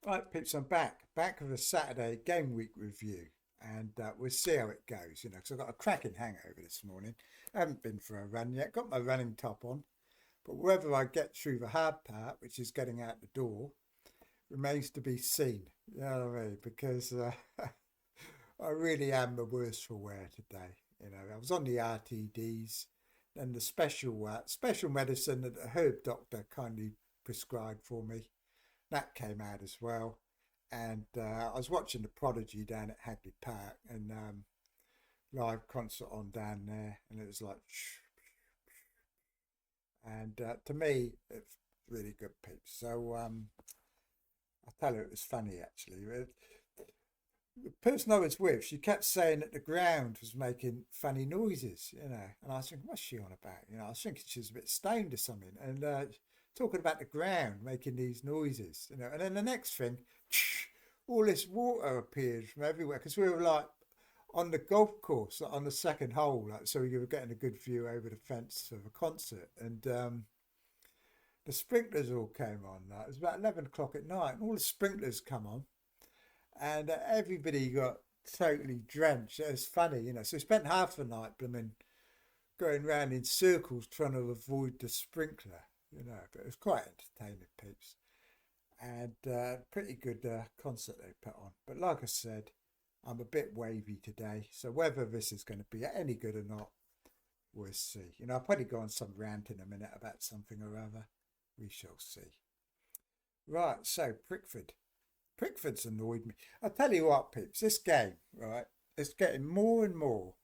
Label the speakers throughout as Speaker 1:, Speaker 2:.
Speaker 1: Right, Pips, I'm back with a Saturday game week review, and we'll see how it goes. Because I've got a cracking hangover this morning. I haven't been for a run yet. Got my running top on, but whether I get through the hard part, which is getting out the door, remains to be seen. You know what I mean? Because I really am the worse for wear today. I was on the RTDs, and the special medicine that the herb doctor kindly prescribed for me that came out as well. And I was watching the Prodigy down at Hagley Park and live concert on down there, and it was like, and to me, it's really good, peeps. So I tell you, it was funny actually. The person I was with, she kept saying that the ground was making funny noises. And I was thinking, what's she on about? I was thinking she was a bit stoned or something. And talking about the ground making these noises. And then the next thing, all this water appeared from everywhere because we were like on the golf course like, on the second hole, like so we were getting a good view over the fence of a concert. And the sprinklers all came on. Like, it was about 11 o'clock at night, and all the sprinklers come on and everybody got totally drenched. It was funny. So we spent half the night blooming going round in circles trying to avoid the sprinkler. But it was quite entertaining, peeps, and pretty good concert they put on. But like I said, I'm a bit wavy today, so whether this is going to be any good or not, we'll see. I'll probably go on some rant in a minute about something or other. We shall see. Right, so Pickford's annoyed me. I'll tell you what, Pips, this game, right, it's getting more and more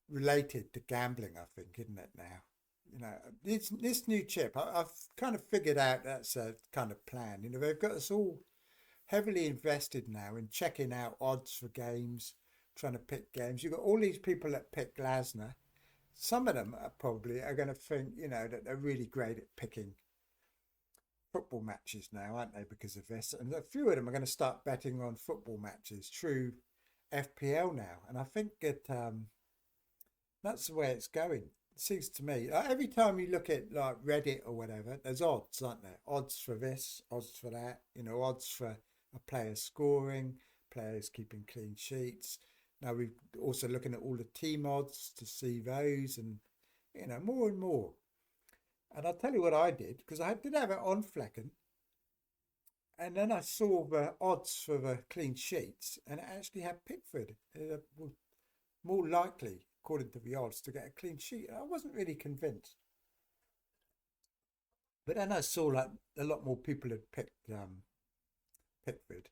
Speaker 1: related to gambling, I think, isn't it now? This new chip, I've kind of figured out that's a kind of plan. They've got us all heavily invested now in checking out odds for games, trying to pick games. You've got all these people that pick Glasner. Some of them are going to think, that they're really great at picking football matches now, aren't they, because of this? And a few of them are going to start betting on football matches through FPL now. And I think that's the way it's going. It seems to me. Like every time you look at like Reddit or whatever, there's odds, aren't there? Odds for this, odds for that. Odds for a player scoring, players keeping clean sheets. Now we're also looking at all the team odds to see those, and more and more. And I'll tell you what I did because I did have it on Flecken, and then I saw the odds for the clean sheets, and it actually had Pickford more likely, according to the odds, to get a clean sheet. I wasn't really convinced, but then I saw like a lot more people had picked Pickford,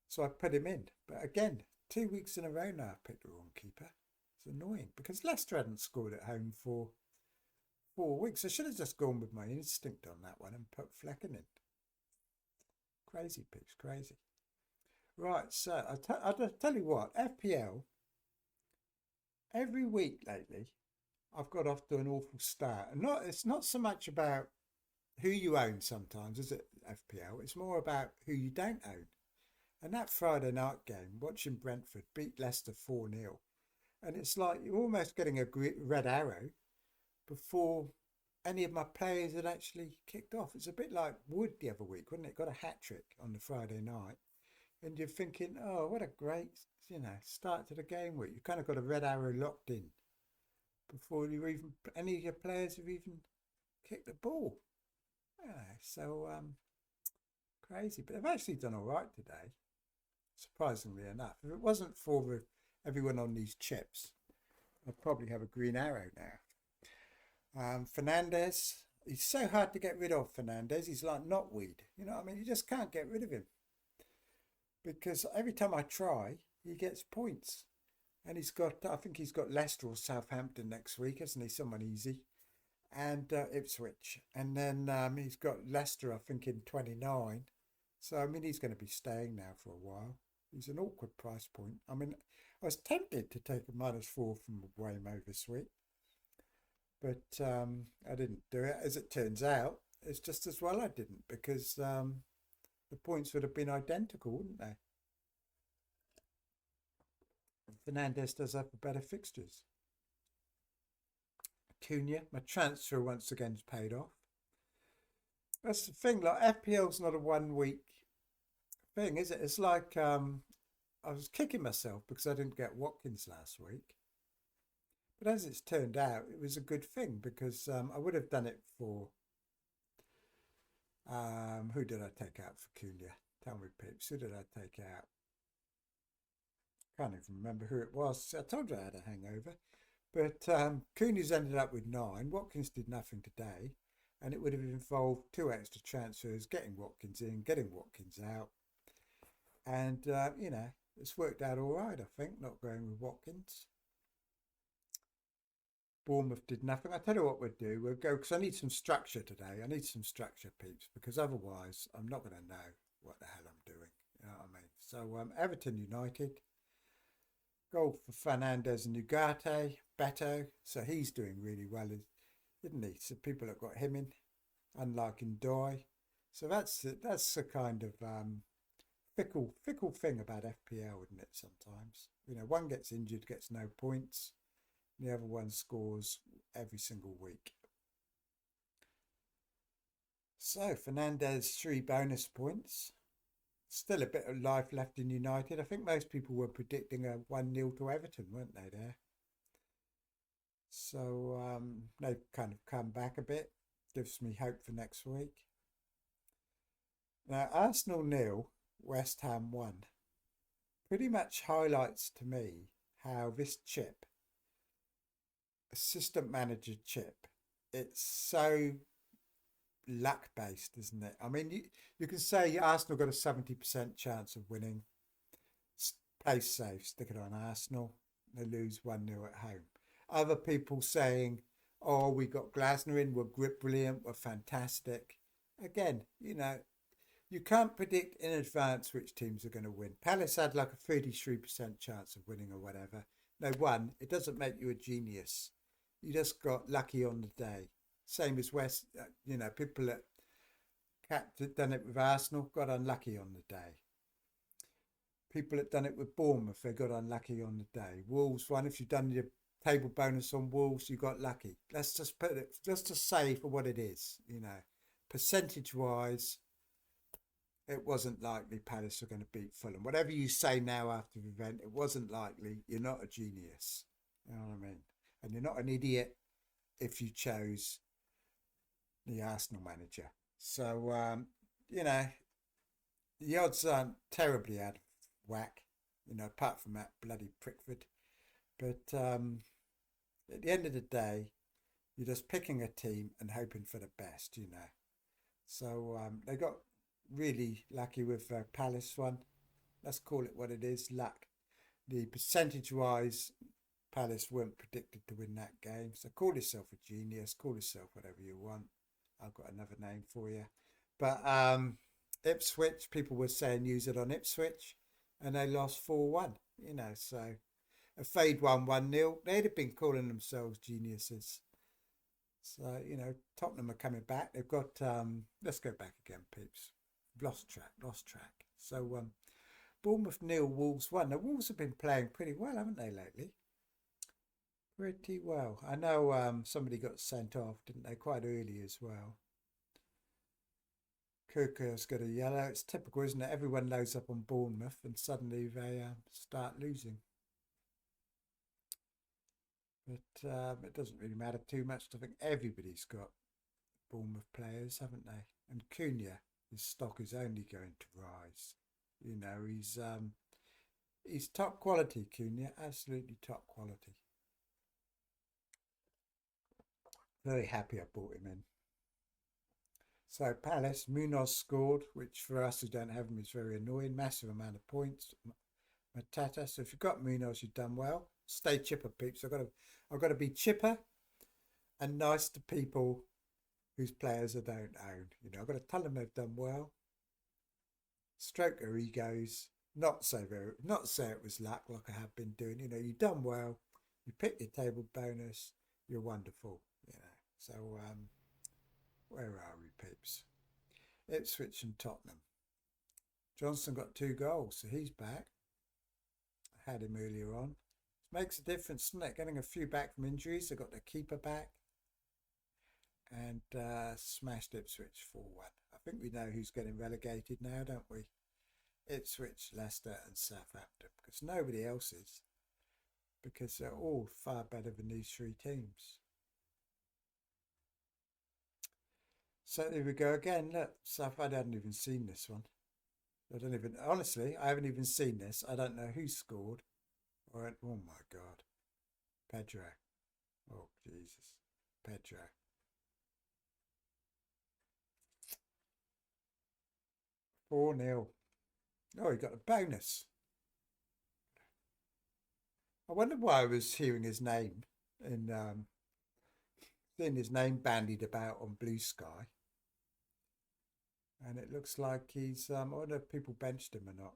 Speaker 1: so I put him in. But again, 2 weeks in a row now, I picked the wrong keeper. It's annoying because Leicester hadn't scored at home for 4 weeks. I should have just gone with my instinct on that one and put Flecken in. Crazy picks, crazy. Right, so I'll tell you what, FPL, every week lately, I've got off to an awful start. And it's not so much about who you own sometimes, is it, FPL? It's more about who you don't own. And that Friday night game, watching Brentford beat Leicester 4-0, and it's like you're almost getting a red arrow before any of my players had actually kicked off. It's a bit like Wood the other week, wasn't it? Got a hat trick on the Friday night. And you're thinking, oh, what a great, start to the game week. You've kind of got a red arrow locked in before any of your players have even kicked the ball. So crazy. But they've actually done all right today, surprisingly enough. If it wasn't for everyone on these chips, I'd probably have a green arrow now. Fernandez, he's so hard to get rid of, Fernandez. He's like knotweed. What I mean? You just can't get rid of him because every time I try, he gets points. And I think he's got Leicester or Southampton next week, hasn't he? Someone easy. And Ipswich. And then he's got Leicester, I think, in 29. So, I mean, he's going to be staying now for a while. He's an awkward price point. I mean, I was tempted to take a -4 from Waymo this week. But I didn't do it. As it turns out, it's just as well I didn't because the points would have been identical, wouldn't they? Fernandez does have better fixtures. Cunha, my transfer once again paid off. That's the thing, like FPL's not a 1 week thing, is it? It's like I was kicking myself because I didn't get Watkins last week. But as it's turned out, it was a good thing because I would have done it for who did I take out for Cunha? Tell me, peeps, who did I take out? Can't even remember who it was. I told you I had a hangover. But Cunha's ended up with 9. Watkins did nothing today. And it would have involved 2 extra transfers, getting Watkins in, getting Watkins out. And, you know, it's worked out all right, I think, not going with Watkins. Bournemouth did nothing. I tell you what we'll do. We'll go, because I need some structure today. I need some structure, peeps, because otherwise I'm not going to know what the hell I'm doing. You know what I mean? So Everton United. Goal for Fernandez and Ugarte. Beto. So he's doing really well, isn't he? So people have got him in, unlike Ndoye. So that's the kind of fickle thing about FPL, isn't it? Sometimes, you know, one gets injured, gets no points. The other one scores every single week. So Fernandez 3 bonus points. Still a bit of life left in United. I think most people were predicting a 1-0 to Everton, weren't they there? So they've kind of come back a bit. Gives me hope for next week. Now Arsenal 0, West Ham 1. Pretty much highlights to me how this chip, assistant manager chip, it's so luck based, isn't it? I mean, you can say Arsenal got a 70% chance of winning. Play safe, stick it on Arsenal. They lose 1-0 at home. Other people saying, oh, we got Glasner in, we're brilliant, we're fantastic. Again, you know, you can't predict in advance which teams are going to win. Palace had like a 33% chance of winning or whatever. They won. It doesn't make you a genius. You just got lucky on the day. Same as West, you know, people that done it with Arsenal got unlucky on the day. People that done it with Bournemouth, they got unlucky on the day. Wolves won. If you've done your table bonus on Wolves, you got lucky. Let's just put it, just to say for what it is, you know, percentage-wise, it wasn't likely Palace are going to beat Fulham. Whatever you say now after the event, it wasn't likely. You're not a genius. You know what I mean? And you're not an idiot if you chose the Arsenal manager. So, you know, the odds aren't terribly out of whack, you know, apart from that bloody Prickford. But at the end of the day, you're just picking a team and hoping for the best, you know. So they got really lucky with Palace one. Let's call it what it is, luck. The percentage-wise, Palace weren't predicted to win that game. So call yourself a genius, call yourself whatever you want. I've got another name for you. But Ipswich, people were saying use it on Ipswich, and they lost 4-1, you know. So a fade 1-1-0. They'd have been calling themselves geniuses. So, you know, Tottenham are coming back. They've got, let's go back again, peeps. Lost track. So, Bournemouth 0, Wolves 1. The Wolves have been playing pretty well, haven't they, lately? Pretty well. I know somebody got sent off, didn't they, quite early as well. Kirker's got a yellow. It's typical, isn't it? Everyone loads up on Bournemouth and suddenly they start losing. But it doesn't really matter too much. I think everybody's got Bournemouth players, haven't they? And Cunha, his stock is only going to rise. You know, he's top quality, Cunha, absolutely top quality. Very happy I bought him in. So Palace, Munoz scored, which for us who don't have him is very annoying. Massive amount of points. Matata. So if you've got Munoz, you've done well. Stay chipper, peeps. I've got to be chipper and nice to people whose players I don't own. You know, I've got to tell them they've done well. Stroke their egos. Not say it was luck like I have been doing. You know, you've done well. You picked your table bonus. You're wonderful. You know. So where are we, peeps? Ipswich and Tottenham. Johnson got 2 goals, so he's back. I had him earlier on. Makes a difference, doesn't it? Getting a few back from injuries. They got their keeper back. And smashed Ipswich 4-1. I think we know who's getting relegated now, don't we? Ipswich, Leicester and Southampton, because nobody else is, because they're all far better than these three teams. So there we go again. Look, I hadn't even seen this one. I don't even, honestly, I haven't even seen this. I don't know who scored. Oh my God. Pedro. Oh, Jesus. Pedro. 4-0. Oh, he got a bonus. I wonder why I was hearing his name and seeing his name bandied about on Blue Sky. And it looks like he's, I wonder if people benched him or not.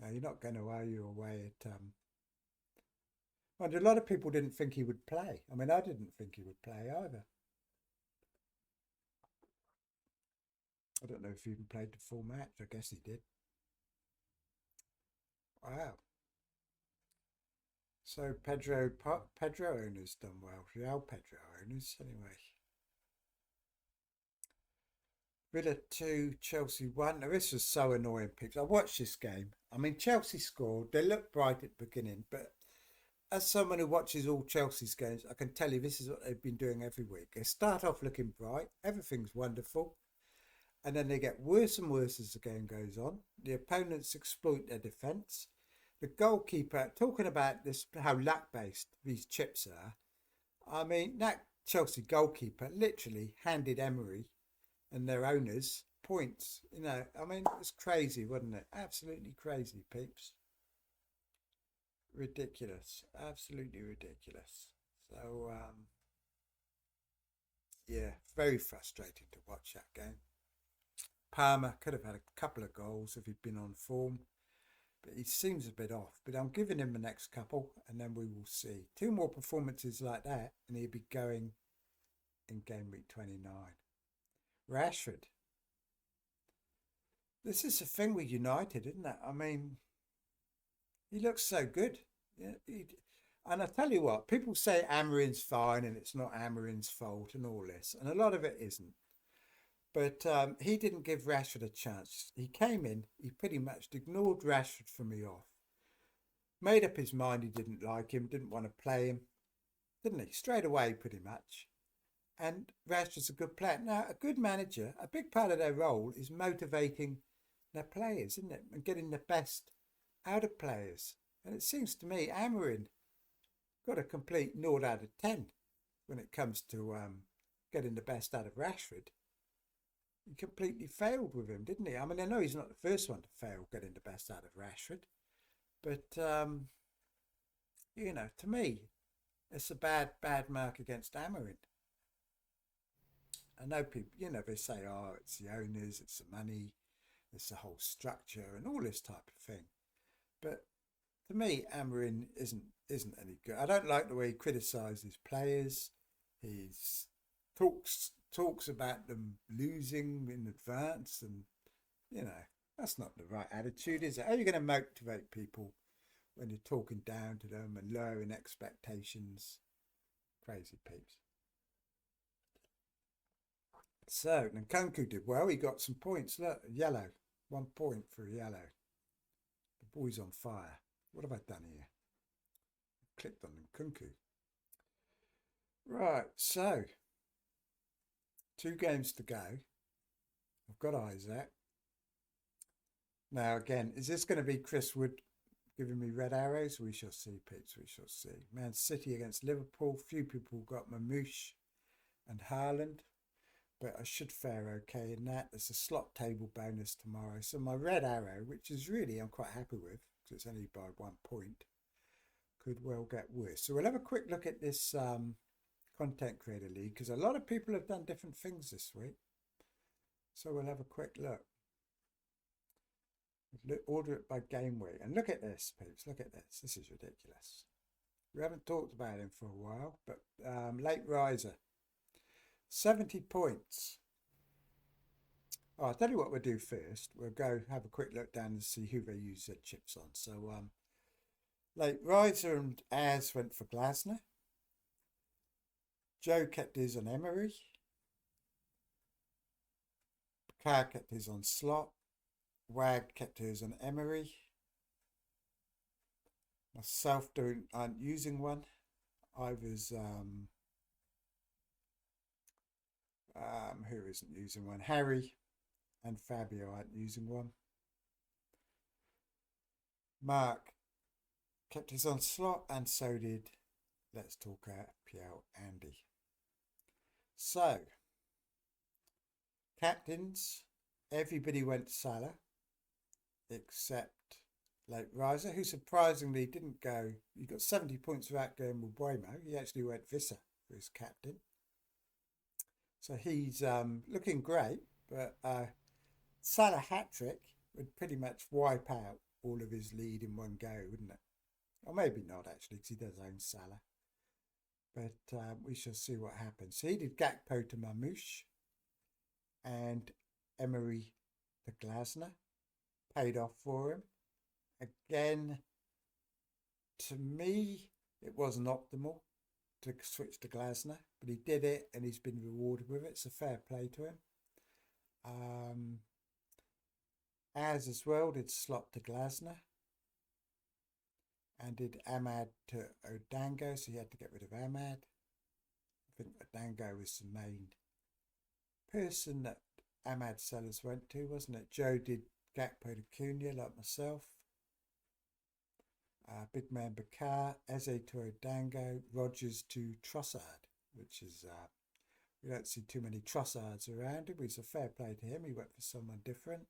Speaker 1: No, you're not going to owe you away at, and a lot of people didn't think he would play. I mean, I didn't think he would play either. I don't know if he even played the full match. I guess he did. Wow. So Pedro owners done well. Real Pedro owners, anyway. Villa 2, Chelsea 1. Now, this was so annoying, people. I watched this game. I mean, Chelsea scored. They looked bright at the beginning, but as someone who watches all Chelsea's games, I can tell you this is what they've been doing every week. They start off looking bright. Everything's wonderful. And then they get worse and worse as the game goes on. The opponents exploit their defence. The goalkeeper, talking about this, how luck-based these chips are. I mean, that Chelsea goalkeeper literally handed Emery and their owners points. You know, I mean, it was crazy, wasn't it? Absolutely crazy, peeps. Ridiculous. Absolutely ridiculous. So, yeah, very frustrating to watch that game. Palmer could have had a couple of goals if he'd been on form, but he seems a bit off. But I'm giving him the next couple, and then we will see. 2 more performances like that, and he'll be going in game week 29. Rashford. This is the thing with United, isn't it? I mean, he looks so good. Yeah, and I tell you what, people say Amarin's fine and it's not Amarin's fault and all this, and a lot of it isn't. But he didn't give Rashford a chance. He came in, he pretty much ignored Rashford from the off. Made up his mind he didn't like him, didn't want to play him, didn't he? Straight away, pretty much. And Rashford's a good player. Now, a good manager, a big part of their role is motivating their players, isn't it? And getting the best out of players. And it seems to me Amarin got a complete 0 out of 10 when it comes to getting the best out of Rashford. He completely failed with him, didn't he? I mean, I know he's not the first one to fail getting the best out of Rashford, but you know, to me, it's a bad mark against Amarin. I know people, you know, they say, oh, it's the owners, it's the money, it's the whole structure and all this type of thing. But to me, Amarin isn't any good. I don't like the way he criticises players. He talks about them losing in advance, and you know, that's not the right attitude, is it? How are you going to motivate people when you're talking down to them and lowering expectations? Crazy peeps. So Nkunku did well. He got some points. Look, yellow. 1 point for yellow. The boy's on fire. What have I done here? Clicked on Nkunku. Right, so 2 games to go. I've got Isaac. Now again, is this going to be Chris Wood giving me red arrows? We shall see, Pete. We shall see. Man City against Liverpool. Few people got Mamouche and Haaland, but I should fare okay in that. There's a slot table bonus tomorrow. So my red arrow, which is really I'm quite happy with, because it's only by 1 point, could well get worse. So we'll have a quick look at this Content Creator League, because a lot of people have done different things this week. So we'll have a quick look. Order it by game week. And look at this, peeps. Look at this. This is ridiculous. We haven't talked about him for a while, but late riser. 70 points. Oh, I'll tell you what we'll do first. We'll go have a quick look down and see who they use their chips on. So, late riser and Az went for Glasner. Joe kept his on Emery. Carr kept his on Slot. Wag kept hers on Emery. Myself aren't using one. I was who isn't using one? Harry and Fabio aren't using one. Mark kept his on slot, and so did Let's Talk FPL Andy. So, captains, everybody went Salah except Late Riser, who surprisingly didn't go. He got 70 points without going with Bueno. He actually went Visser for his captain. So he's looking great, but Salah hat-trick would pretty much wipe out all of his lead in one go, wouldn't it? Or maybe not, actually, because he does own Salah. But we shall see what happens. So he did Gakpo to Mamouche and Emery to Glasner. Paid off for him. Again, to me, it wasn't optimal to switch to Glasner, but he did it and he's been rewarded with it. So fair play to him. As well did slot to Glasner and did Ahmad to Odango, so he had to get rid of Ahmad. I think Odango was the main person that Ahmad sellers went to, wasn't it? Joe did Gakpo to Cunha, like myself. Big Man Bakar, Eze to Odango, Rogers to Trossard, which is, we don't see too many Trossards around him. It's a fair play to him. He went for someone different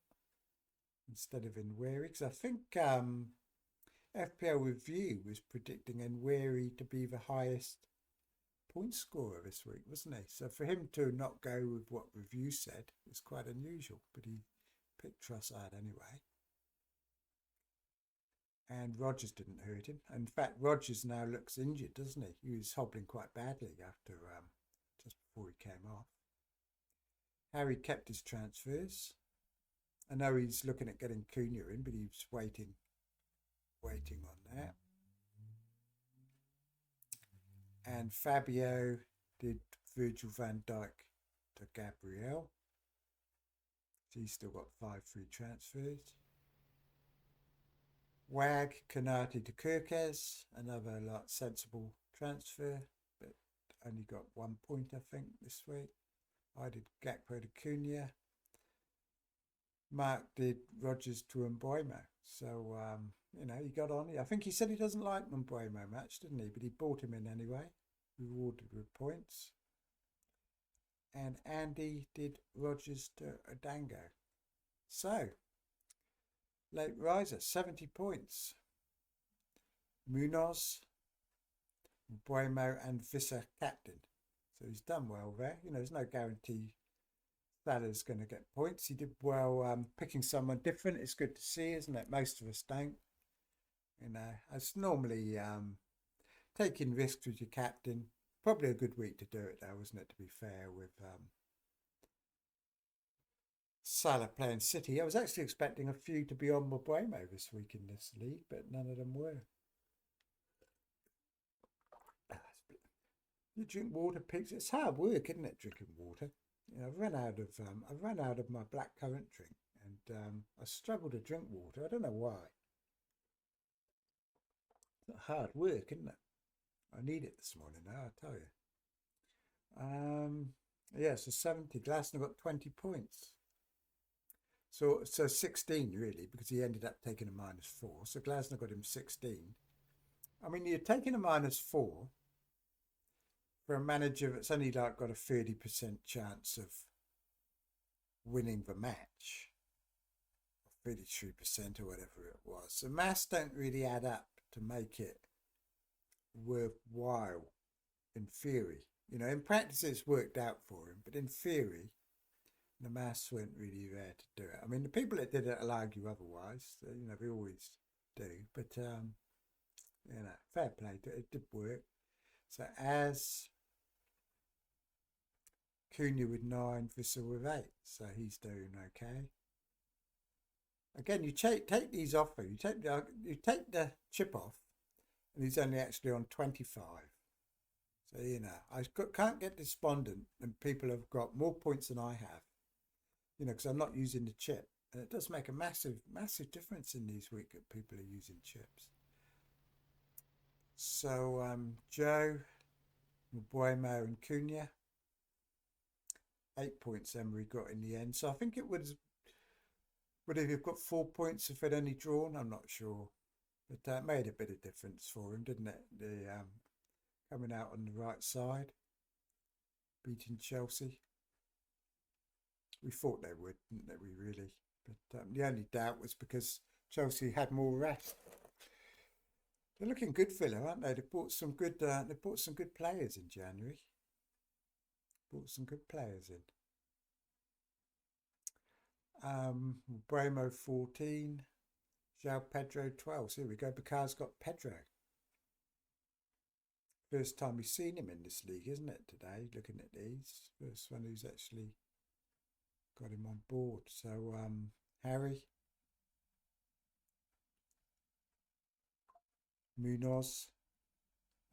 Speaker 1: instead of Nweri, because I think FPL Review was predicting Nweri to be the highest point scorer this week, wasn't he? So for him to not go with what Review said was quite unusual, but he picked Trossard anyway. And Rogers didn't hurt him. In fact, Rogers now looks injured, doesn't he? He was hobbling quite badly after just before he came off. Harry kept his transfers. I know he's looking at getting Cunha in, but he's waiting on that. And Fabio did Virgil van Dijk to Gabriel. So he's still got 5 free transfers. Wag Kanati to Kirkes, another sensible transfer, but only got 1 point, I think, this week. I did Gakpo to Cunha. Mark did Rogers to Mbuemo. So, he got on. I think he said he doesn't like Mbuemo much, didn't he? But he bought him in anyway, rewarded with points. And Andy did Rogers to Odango. So, Late Riser, 70 points. Munoz, Mbuemo and Visser captain. So he's done well there. There's no guarantee Salah's going to get points. He did well picking someone different. It's good to see, isn't it? Most of us don't. It's normally taking risks with your captain. Probably a good week to do it, though, wasn't it, to be fair, with Salah playing City. I was actually expecting a few to be on Mbuemo this week in this league, but none of them were. You drink water, pigs. It's hard work, isn't it, drinking water? I've run out of my blackcurrant drink, and I struggle to drink water. I don't know why. It's hard work, isn't it? I need it this morning now, I tell you. Yeah, so 70. Glasner got 20 points. So 16 really, because he ended up taking a -4. So Glasner got him 16. I mean, you're taking a -4 for a manager that's only got a 30% chance of winning the match, 33% or whatever it was. The maths don't really add up to make it worthwhile in theory. In practice it's worked out for him, but in theory the maths weren't really there to do it. I mean, the people that did it will argue otherwise. They always do. But fair play. It did work. So as Cunha with 9, Visser with 8. So he's doing okay. Again, you take these off. You take the chip off, and he's only actually on 25. So I can't get despondent when people have got more points than I have. Because I'm not using the chip. And it does make a massive difference in these weeks that people are using chips. So Joe, Mbuemo and Cunha, 8 points Emery got in the end. So I think it would have got 4 points if it only drawn. I'm not sure. But that made a bit of difference for him, didn't it? The coming out on the right side, beating Chelsea. We thought they would, didn't we, really? But the only doubt was because Chelsea had more rest. They're looking good, Villa, aren't they? They bought some good. They bought some good players in January. Bought some good players in. Bremo 14, João Pedro 12. So here we go. Baccar's got Pedro. First time we've seen him in this league, isn't it? Today, looking at these, first one who's actually got him on board. So Harry, Munoz,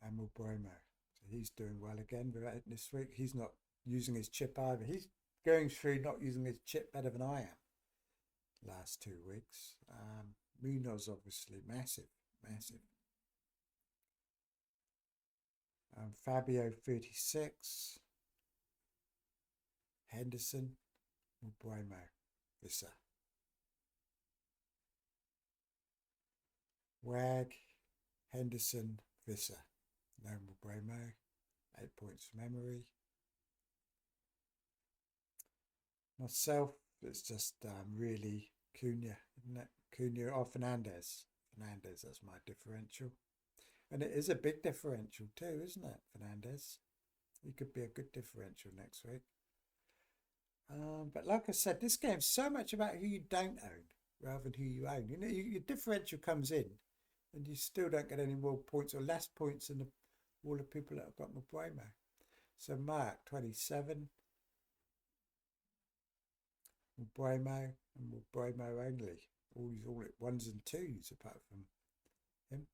Speaker 1: and Bremo. So he's doing well again this week. He's not using his chip either. He's going through not using his chip better than I am. Last 2 weeks. Munoz obviously massive. Fabio 36. Henderson, Mbuemo, Visser. Wag, Henderson, Visser. No Mbuemo. 8 points from Emery. Myself, it's just really Cunha, isn't it? Cunha or Fernandez. Fernandez, that's my differential. And it is a big differential too, isn't it, Fernandez? He could be a good differential next week. But like I said, this game's so much about who you don't own rather than who you own. You know, your differential comes in and you still don't get any more points or less points than all the people that have got Mbuemo. So Mark, 27. Mbuemo and Mbuemo only. All at ones and twos apart from him.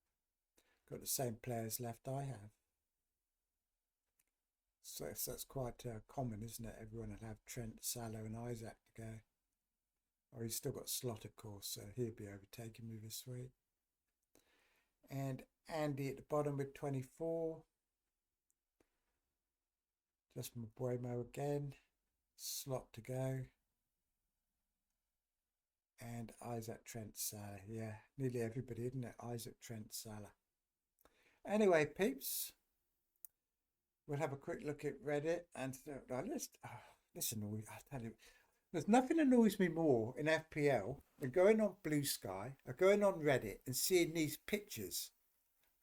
Speaker 1: Got the same players left I have. So that's quite common, isn't it? Everyone will have Trent, Salah and Isaac to go. Or he's still got Slot, of course, so he'll be overtaking me this week. And Andy at the bottom with 24. Just Mbuemo again. Slot to go. And Isaac, Trent, Salah. Yeah, nearly everybody, isn't it? Isaac, Trent, Salah. Anyway, peeps, we'll have a quick look at Reddit. And listen, I tell you, there's nothing annoys me more in FPL than going on Blue Sky or going on Reddit and seeing these pictures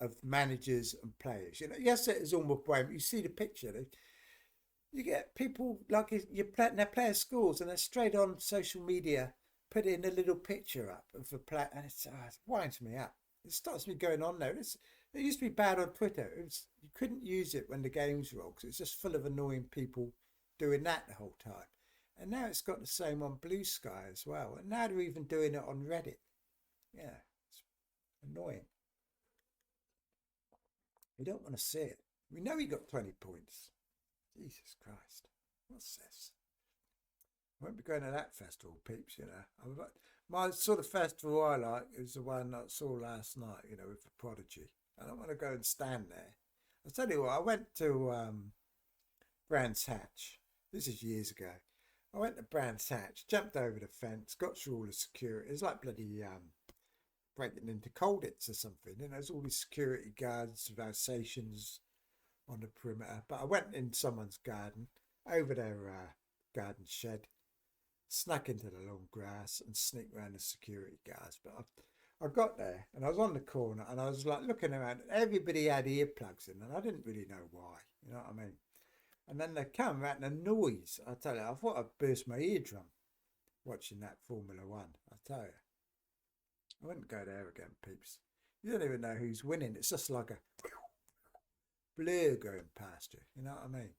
Speaker 1: of managers and players. You know, yes, it is all my brain, but you see the picture. You get people like their player scores and they're straight on social media putting a little picture up of a player, and it winds me up. It stops me going on there. It used to be bad on Twitter. You couldn't use it when the games roll because it's just full of annoying people doing that the whole time. And now it's got the same on Blue Sky as well. And now they're even doing it on Reddit. Yeah, it's annoying. We don't want to see it. We know he got 20 points. Jesus Christ. What's this? I won't be going to that festival, peeps, you know. My sort of festival I like is the one I saw last night, you know, with the Prodigy. I don't want to go and stand there. I'll tell you what, I went to Brands Hatch. This is years ago. I went to Brands Hatch, jumped over the fence, got through all the security. It's like bloody breaking into Colditz or something. You know, there's all these security guards, Alsatians on the perimeter. But I went in someone's garden, over their garden shed, snuck into the long grass and sneaked around the security guards. But I got there and I was on the corner and I was like looking around. Everybody had earplugs in and I didn't really know why. You know what I mean? And then they come out and the noise. I tell you, I thought I'd burst my eardrum watching that Formula One. I tell you. I wouldn't go there again, peeps. You don't even know who's winning. It's just like a blur going past you. You know what I mean?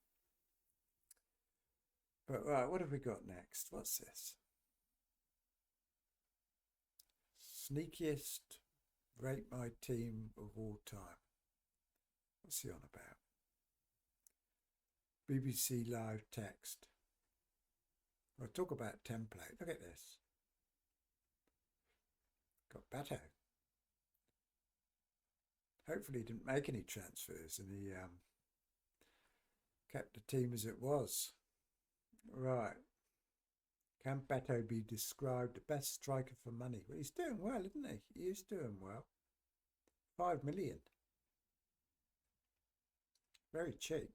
Speaker 1: But right, what have we got next? What's this? Sneakiest rate my team of all time. What's he on about? BBC live text. We'll talk about template. Look at this. better. Hopefully he didn't make any transfers and he kept the team as it was. Right. Can Beto be described the best striker for money? Well, he's doing well, isn't he? He is doing well. 5 million. Very cheap.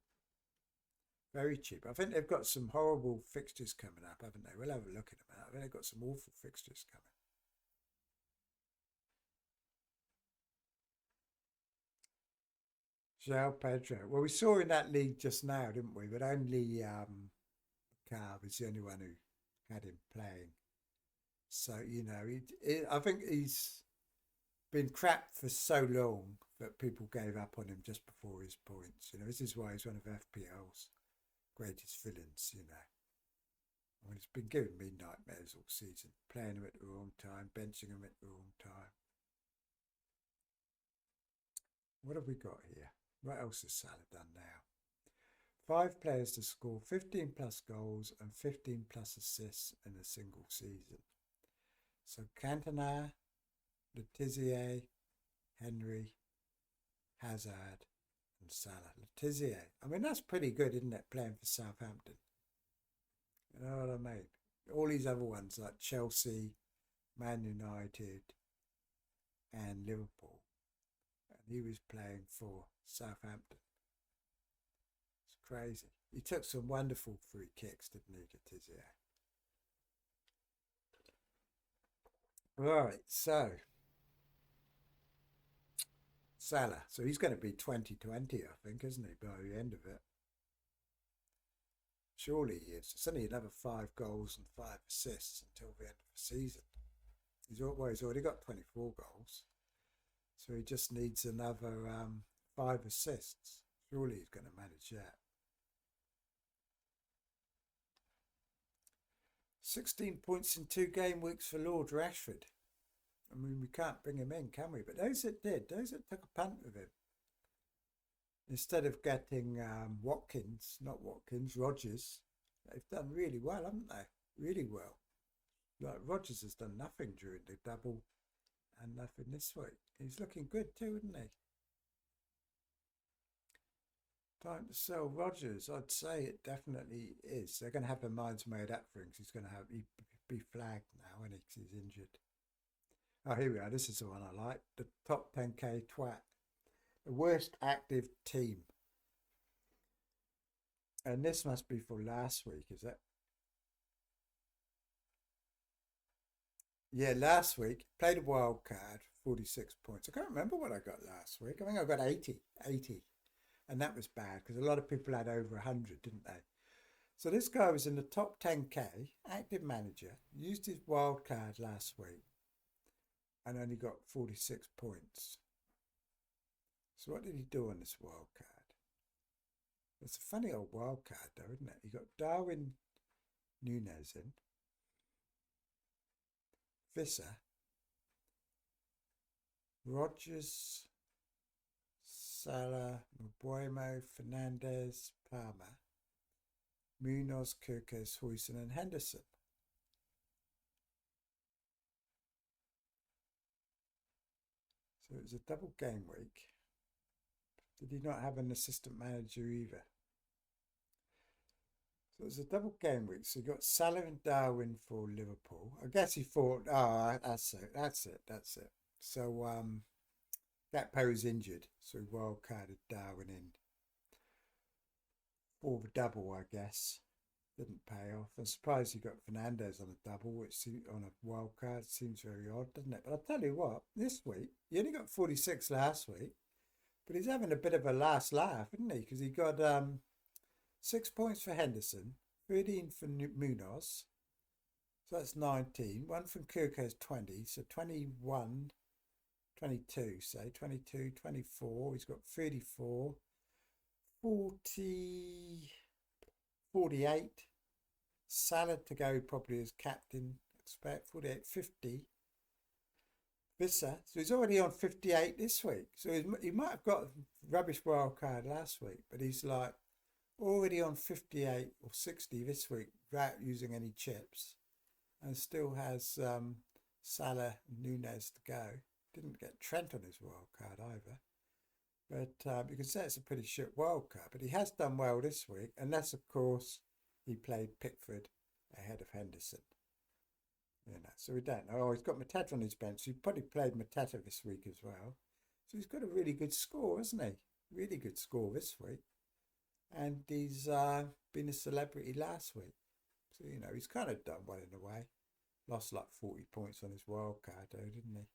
Speaker 1: Very cheap. I think they've got some horrible fixtures coming up, haven't they? We'll have a look at them. I think they've got some awful fixtures coming. João Pedro. Well, we saw in that league just now, didn't we? But only Carr was the only one who had him playing. So, you know, I think he's been crap for so long that people gave up on him just before his points. You know, this is why he's one of FPL's greatest villains, you know. I mean, it's been giving me nightmares all season, playing him at the wrong time, benching him at the wrong time. What have we got here? What else has Salah done now? 5 players to score 15 plus goals and 15 plus assists in a single season. So Cantona, Letizia, Henry, Hazard and Salah. Letizia, I mean, that's pretty good, isn't it, playing for Southampton? You know what I mean? All these other ones like Chelsea, Man United and Liverpool. And he was playing for Southampton. It's crazy. He took some wonderful free kicks, didn't he, Letizia? Right, so Salah. So he's going to be 2020, I think, isn't he, by the end of it? Surely he is. It's only another 5 goals and 5 assists until the end of the season. He's already got 24 goals. So he just needs another 5 assists. Surely he's going to manage that. 16 points in 2 game weeks for Lord Rashford. I mean, we can't bring him in, can we? But those that did, those that took a punt with him, instead of getting Rodgers, they've done really well, haven't they? Really well. Like Rodgers has done nothing during the double and nothing this week. He's looking good too, isn't he? Time to sell Rodgers. I'd say it definitely is. They're going to have their minds made up for him because he's going to be flagged now, and he's injured. Oh, here we are. This is the one I like. The top 10k twat. The worst active team. And this must be for last week, is it? Yeah, last week. Played a wild card, 46 points. I can't remember what I got last week. I think I got 80. And that was bad because a lot of people had over 100, didn't they? So this guy was in the top 10k, active manager, used his wild card last week and only got 46 points. So what did he do on this wild card? It's a funny old wild card though, isn't it? He got Darwin Nunez in, Visser, Rodgers, Salah, Mbuemo, Fernandez, Palmer, Munoz, Kirkes, Huijsen and Henderson. So it was a double game week. Did he not have an assistant manager either? So it was a double game week. So he got Salah and Darwin for Liverpool. I guess he thought, oh, that's it. So Gakpo was injured, so he wildcarded Darwin in for the double, I guess. Didn't pay off. I'm surprised he got Fernandez on a double, which on a wild card seems very odd, doesn't it? But I'll tell you what, this week, he only got 46 last week, but he's having a bit of a last laugh, isn't he? Because he got 6 points for Henderson, 13 for Munoz, so that's 19. One from Kirkes, 20, so 21, 22, say, 22, 24. He's got 34, 40, 48. Salah to go probably as captain, expect 48, 50. Visser, so he's already on 58 this week. So he might have got a rubbish wild card last week, but he's like already on 58 or 60 this week without using any chips, and still has Salah and Nunes to go. Didn't get Trent on his wild card either. But you can say it's a pretty shit wild card. But he has done well this week, unless, of course, he played Pickford ahead of Henderson. So we don't know. Oh, he's got Mateta on his bench. So he probably played Mateta this week as well. So he's got a really good score, hasn't he? Really good score this week. And he's been a celebrity last week. So, he's kind of done well in a way. Lost like 40 points on his wild card, though, didn't he?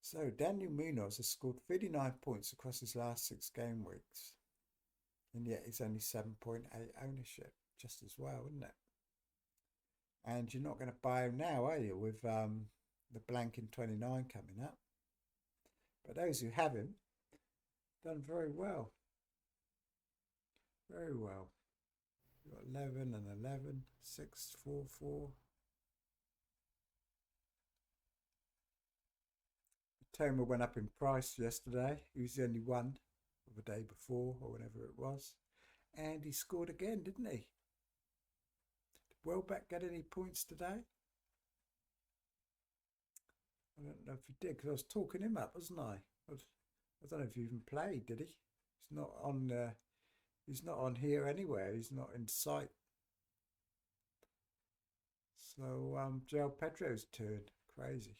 Speaker 1: So Daniel Munoz has scored 39 points across his last 6 game weeks. And yet he's only 7.8 ownership, just as well, isn't it? And you're not going to buy him now, are you, with the blank in 29 coming up? But those who have him, done very well. Very well. You've got 11 and 11, 6, 4, 4. Toma went up in price yesterday. He was the only one of the day before or whenever it was. And he scored again, didn't he? Did Welbeck get any points today? I don't know if he did, because I was talking him up, wasn't I? I don't know if he even played, did he? He's not on. He's not on here anywhere. He's not in sight. So Joel Pedro's turn. Crazy.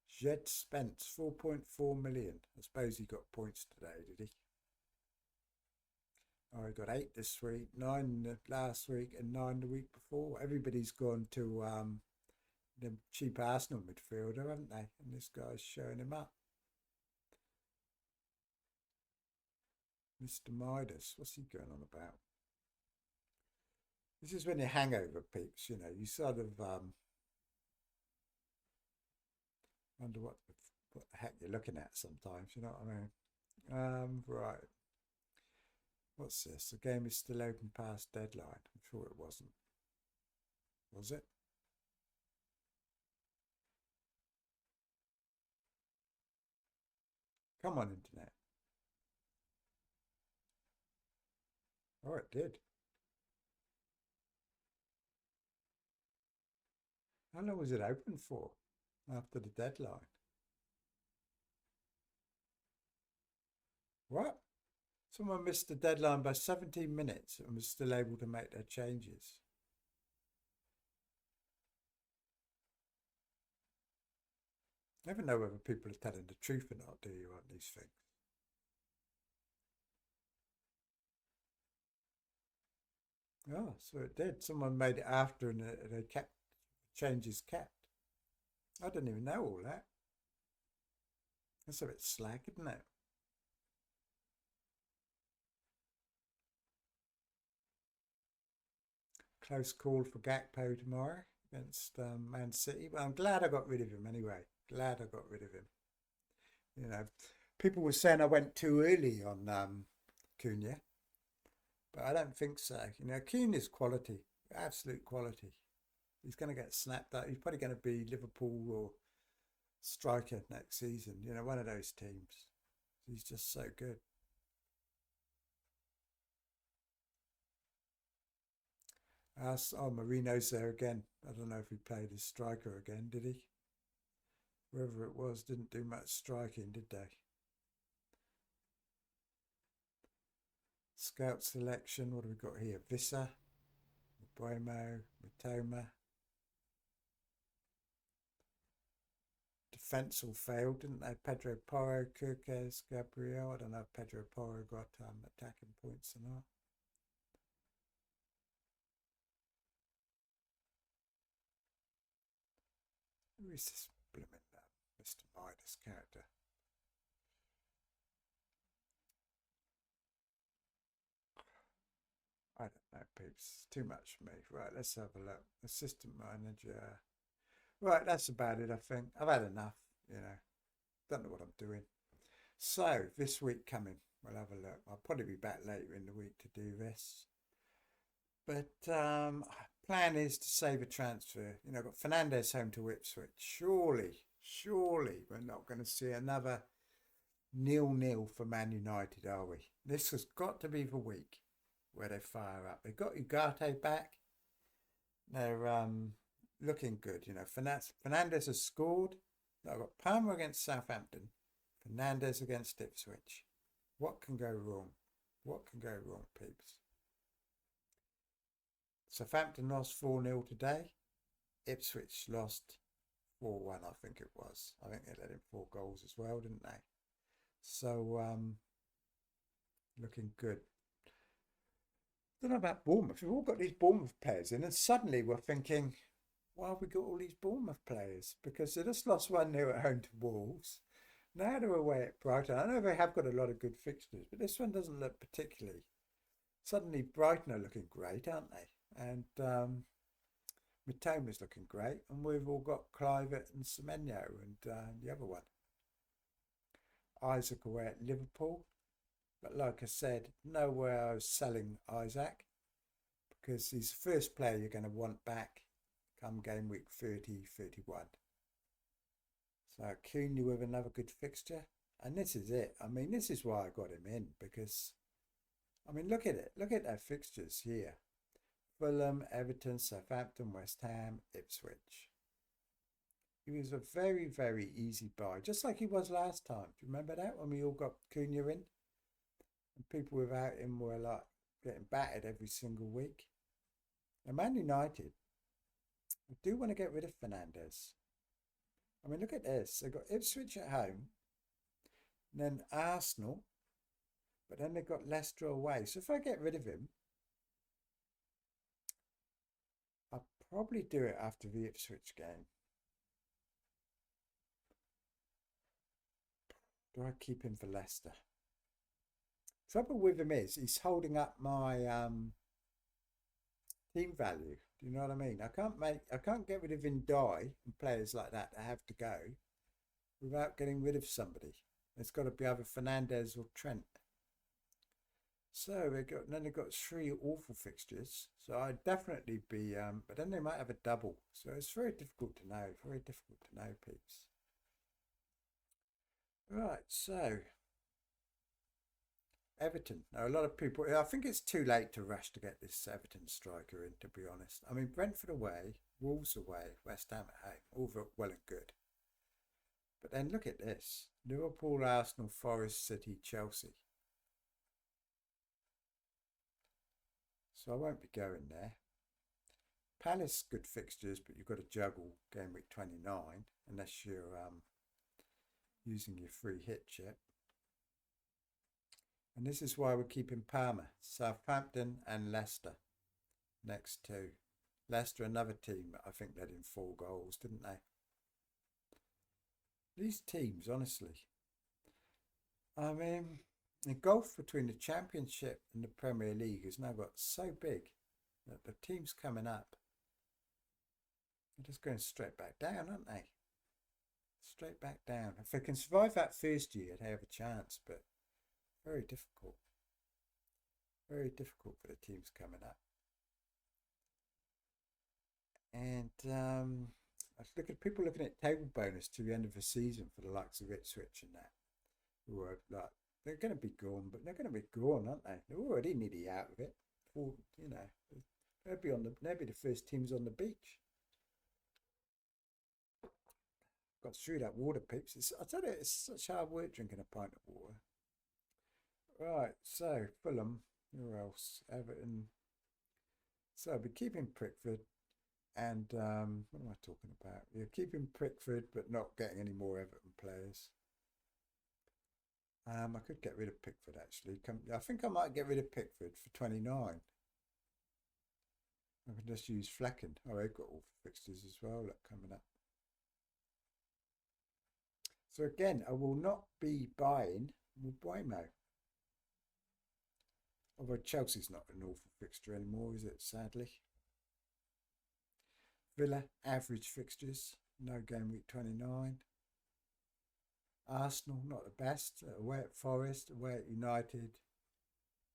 Speaker 1: Jed Spence, 4.4 million. I suppose he got points today, did he? Oh, he got 8 this week, 9 last week, and 9 the week before. Everybody's gone to the cheap Arsenal midfielder, haven't they? And this guy's showing him up. Mr. Midas, what's he going on about? This is when you hangover peeps, you sort of wonder what the heck you're looking at sometimes, you know what I mean? Right. What's this? The game is still open past deadline. I'm sure it wasn't. Was it? Come on, internet. Oh, it did. How long was it open for after the deadline? What? Someone missed the deadline by 17 minutes and was still able to make their changes. Never know whether people are telling the truth or not, do you, on these things? Oh, so it did. Someone made it after and they kept changes kept. I didn't even know all that. That's a bit slack, isn't it? Close call for Gakpo tomorrow against Man City. But I'm glad I got rid of him anyway. Glad I got rid of him. People were saying I went too early on Cunha, but I don't think so. Cunha's quality, absolute quality. He's going to get snapped up. He's probably going to be Liverpool or striker next season. One of those teams. He's just so good. Marino's there again. I don't know if he played as striker again, did he? Whoever it was didn't do much striking, did they? Scout selection. What have we got here? Vissa, Bueno, Matoma. Defence all failed, didn't they? Pedro Porro, Kirkes, Gabriel. I don't know if Pedro Porro got attacking points or not. Who is this blooming Mr. Midas character? I don't know, peeps. It's too much for me. Right, let's have a look. Assistant manager. Right, that's about it, I think. I've had enough, Don't know what I'm doing. So, this week coming, we'll have a look. I'll probably be back later in the week to do this. But plan is to save a transfer. I've got Fernandez home to Ipswich. Surely we're not going to see another 0-0 for Man United, are we? This has got to be the week where they fire up. They've got Ugarte back. They're looking good. You know, Fernandez has scored. I've got Palmer against Southampton, Fernandez against Ipswich. What can go wrong? What can go wrong, peeps? Southampton lost 4-0 today. Ipswich lost 4-1, I think it was. I think they let in 4 goals as well, didn't they? So, looking good. Don't know about Bournemouth. We've all got these Bournemouth players in, and suddenly we're thinking, why have we got all these Bournemouth players? Because they just lost 1-0 at home to Wolves. Now they're away at Brighton. I know they have got a lot of good fixtures, but this one doesn't look particularly. Suddenly Brighton are looking great, aren't they? And Mitoma's looking great, and we've all got Clivett and Semenyo and the other one. Isaac away at Liverpool. But like I said, nowhere I was selling Isaac because he's the first player you're going to want back come game week 30, 31. So Cunha with another good fixture. And this is it. I mean, this is why I got him in because, I mean, look at it. Look at their fixtures here. Fulham, Everton, Southampton, West Ham, Ipswich. He was a very, very easy buy, just like he was last time. Do you remember that when we all got Cunha in? And people without him were like getting battered every single week. And Man United, I do want to get rid of Fernandez. I mean, look at this. They've got Ipswich at home, and then Arsenal, but then they've got Leicester away. So if I get rid of him, I'll probably do it after the Ipswich game. Do I keep him for Leicester? Trouble with him is he's holding up my team value. Do you know what I mean? I can't get rid of Ndai and players like that have to go without getting rid of somebody. It's got to be either Fernandez or Trent. So then they've got 3 awful fixtures. So I'd definitely be but then they might have a double. So it's very difficult to know. Very difficult to know, peeps. Right, so Everton. Now, a lot of people, I think it's too late to rush to get this Everton striker in, to be honest. I mean, Brentford away, Wolves away, West Ham at home, all well and good. But then look at this. Liverpool, Arsenal, Forest, City, Chelsea. So I won't be going there. Palace, good fixtures, but you've got to juggle game week 29, unless you're using your free hit chip. And this is why we're keeping Palmer, Southampton and Leicester. Next 2. Leicester, another team, I think let in 4 goals, didn't they? These teams, honestly. I mean, the gulf between the Championship and the Premier League has now got so big that the teams coming up are just going straight back down, aren't they? Straight back down. If they can survive that first year, they have a chance, but very difficult. Very difficult for the teams coming up. And I look at people looking at table bonus to the end of the season for the likes of Ipswich and that. Who are like, they're going to be gone, but they're going to be gone, aren't they? They're already nearly out of it. Or, you know, they'll be the first teams on the beach. Got through that water, peeps. I tell you, it's such hard work drinking a pint of water. Right, so Fulham, who else? Everton. So I'll be keeping Pickford and what am I talking about? Yeah, keeping Pickford but not getting any more Everton players. I could get rid of Pickford actually. I think I might get rid of Pickford for 29. I can just use Flecken. Oh, they've got all fixtures as well. Look, coming up. So again, I will not be buying Mbeumo. Although Chelsea's not an awful fixture anymore, is it? Sadly. Villa, average fixtures. No game week 29. Arsenal, not the best. Away at Forest, away at United.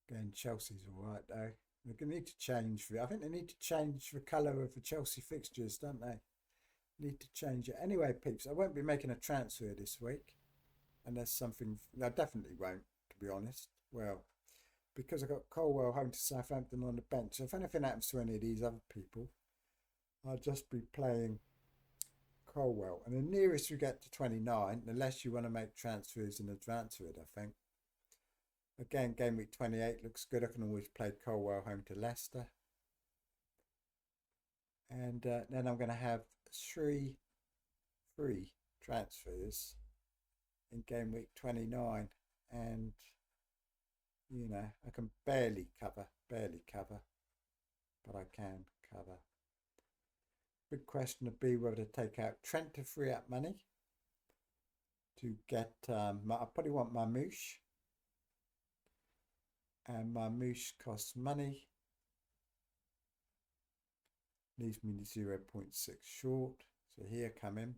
Speaker 1: Again, Chelsea's all right though. They're going to need to change. I think they need to change the colour of the Chelsea fixtures, don't they? Need to change it. Anyway, peeps, I won't be making a transfer this week. Unless something... I definitely won't, to be honest. Well, because I got Colwell home to Southampton on the bench. So if anything happens to any of these other people, I'll just be playing Colwell. And the nearest you get to 29, unless you want to make transfers in advance of it, I think. Again, game week 28 looks good. I can always play Colwell home to Leicester. And then I'm going to have 3 free transfers in game week 29. And, you know, I can barely cover, but I can cover. Big question would be whether to take out Trent to free up money to get, I probably want Marmouche. And Marmouche costs money. Leaves me 0.6 short. So here come in.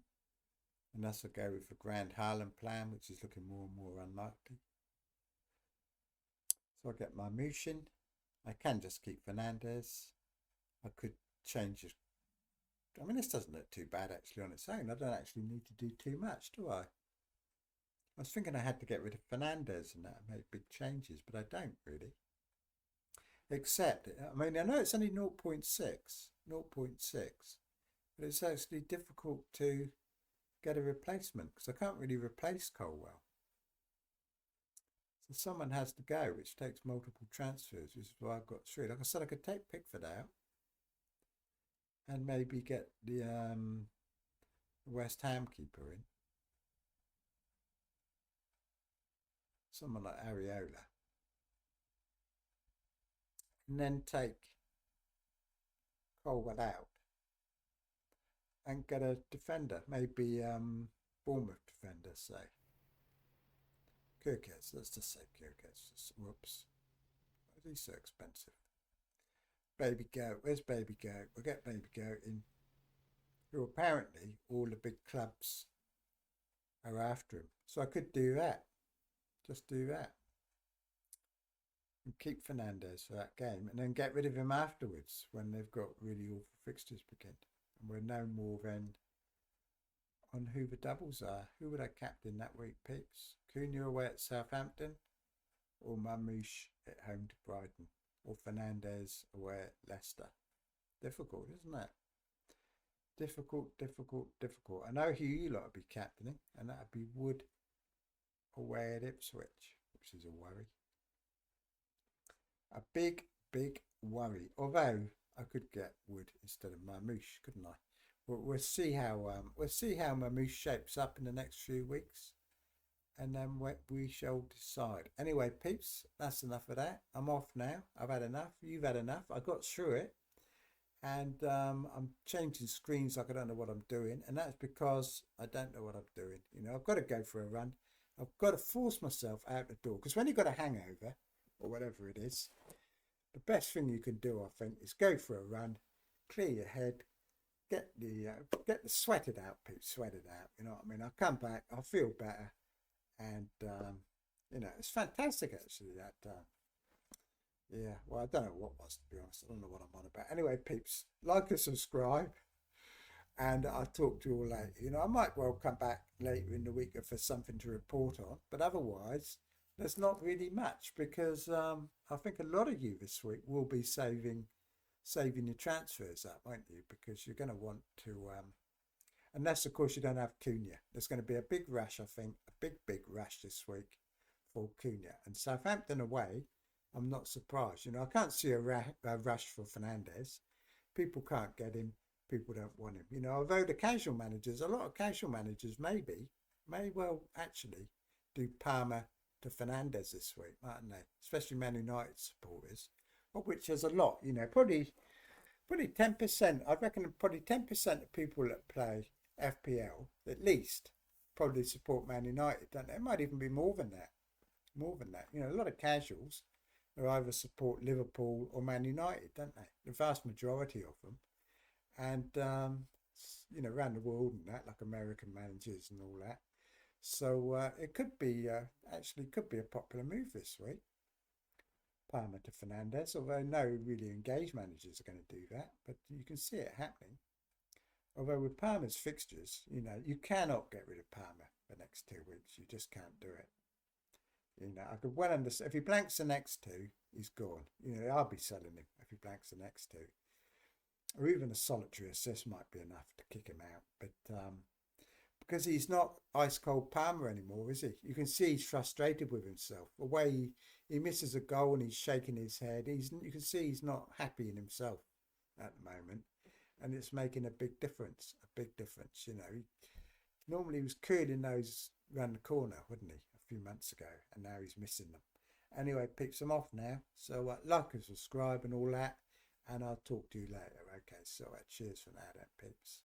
Speaker 1: And that's a go with the Grand Haaland plan, which is looking more and more unlikely. So I get Marmouche in. I can just keep Fernandez. I could change it. I mean, this doesn't look too bad actually on its own. I don't actually need to do too much, do I? I was thinking I had to get rid of Fernandez and that make big changes, but I don't really. Except, I mean, I know it's only 0.6, but it's actually difficult to get a replacement because I can't really replace Colwell. So someone has to go, which takes multiple transfers, which is why I've got 3. Like I said, I could take Pickford out and maybe get the West Ham keeper in. Someone like Areola. And then take Colwell out and get a defender, maybe Bournemouth defender, say. Kirkes, let's just say Kirkes. Whoops. Why is he so expensive? Baby Goat, where's Baby Goat? We'll get Baby Goat in. Who apparently all the big clubs are after him. So I could do that. Just do that. And keep Fernandez for that game and then get rid of him afterwards when they've got really awful fixtures begin. And we're no more than on who the doubles are. Who would I captain that week, peeps? Cunha away at Southampton or Marmouche at home to Brighton or Fernandez away at Leicester? Difficult, isn't it? Difficult. I know who you lot would be captaining, and that would be Wood away at Ipswich, which is a worry. A big worry. Although I could get Wood instead of Marmouche, couldn't I? We'll see how Marmouche shapes up in the next few weeks, and then we shall decide. Anyway, peeps, that's enough of that. I'm off now. I've had enough. You've had enough. I got through it. And I'm changing screens like I don't know what I'm doing, and that's because I don't know what I'm doing. You know, I've got to go for a run. I've got to force myself out the door, because when you've got a hangover or whatever it is, the best thing you can do, I think, is go for a run, clear your head, get the sweat it out, Pete, sweat it out. You know what I mean? I'll come back, I'll feel better, and you know, it's fantastic actually that. Yeah, well, I don't know what was, to be honest. I don't know what I'm on about. Anyway, peeps, like and subscribe, and I'll talk to you all later. You know, I might well come back later in the week for something to report on, but otherwise, there's not really much, because I think a lot of you this week will be saving your transfers up, won't you? Because you're going to want to, unless, of course, you don't have Cunha. There's going to be a big rush, I think, a big rush this week for Cunha. And Southampton away, I'm not surprised. You know, I can't see a rush for Fernandez. People can't get him. People don't want him. You know, although the casual managers, a lot of casual managers may well actually do Palmer to Fernandez this week, mightn't they? Especially Man United supporters, of which there's a lot. You know, probably 10%. I reckon probably 10% of people that play FPL at least probably support Man United, don't they? It might even be more than that. You know, a lot of casuals who either support Liverpool or Man United, don't they? The vast majority of them. And, you know, around the world and that, like American managers and all that. So it could be, actually could be a popular move this week. Palmer to Fernandez, although no really engaged managers are going to do that. But you can see it happening. Although with Palmer's fixtures, you know, you cannot get rid of Palmer the next 2 weeks. You just can't do it. You know, I could well understand if he blanks the next 2, he's gone. You know, I'll be selling him if he blanks the next 2. or even a solitary assist might be enough to kick him out. But because he's not ice cold Palmer anymore, is he? You can see he's frustrated with himself. The way he misses a goal and he's shaking his head. You can see he's not happy in himself at the moment, and it's making a big difference. A big difference, you know. Normally he was curling those round the corner, wouldn't he, a few months ago, and now he's missing them. Anyway, peeps, I'm off now. So like and subscribe and all that, and I'll talk to you later. Okay, so cheers for now then, peeps.